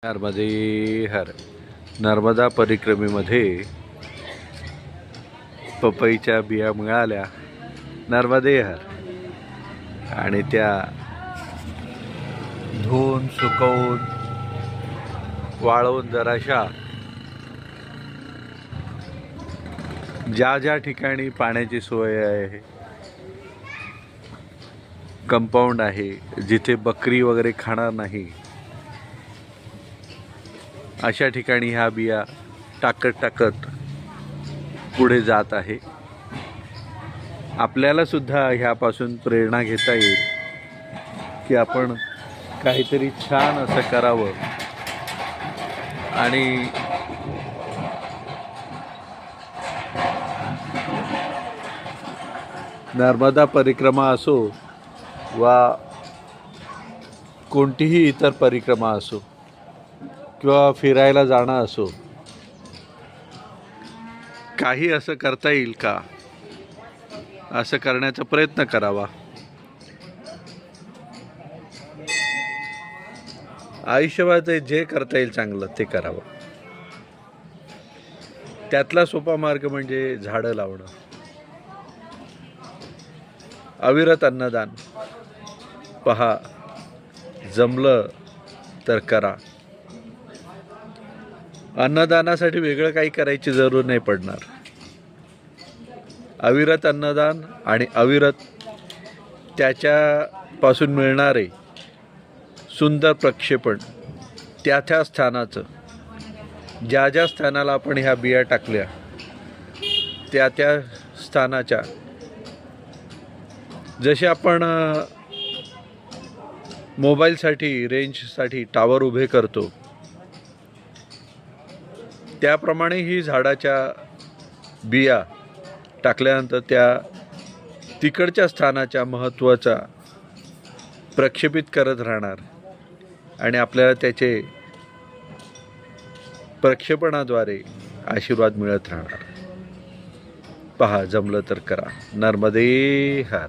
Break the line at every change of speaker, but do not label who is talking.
नर्मदे हर. नर्मदा परिक्रमेमध्ये पपईच्या बिया मिळाल्या. नर्मदे हर. आणि त्या धुवून सुकवून वाळवून जराशा ज्या ज्या ठिकाणी पाण्याची सोय आहे, कंपाऊंड आहे, जिथे बकरी वगैरे खाणार नाही, अशा ठिकाणी ह्या बिया टाकत टाकत पुढे जात आहे. आपल्याला सुद्धा ह्यापासून प्रेरणा घेता येईल की आपण काहीतरी छान असं करावं आणि नर्मदा परिक्रमा असो वा कोणतीही इतर परिक्रमा असो किंवा फिरायला जाणं असो, काही असं करता येईल का, असं करण्याचा प्रयत्न करावा. आयुष्यात जे करता येईल चांगलं ते करावं. त्यातला सोपा मार्ग म्हणजे झाडं लावणं. अविरत अन्नदान. पहा, जमलं तर करा. अन्नदानासाठी वेगळं काही करायची जरूर नाही पडणार. अविरत अन्नदान आणि अविरत त्याच्यापासून मिळणारे सुंदर प्रक्षेपण, त्या स्थानाचं, ज्या ज्या स्थानाला आपण ह्या बिया टाकल्या त्या स्थानाच्या, जसे आपण मोबाईलसाठी रेंजसाठी टावर उभे करतो, त्याप्रमाणे ही झाडाच्या बिया टाकल्यानंतर त्या तिकडच्या स्थानाच्या महत्त्वाचा प्रक्षेपित करत राहणार आणि आपल्याला त्याचे प्रक्षेपणाद्वारे आशीर्वाद मिळत राहणार. पहा, जमलं तर करा. नर्मदे हर.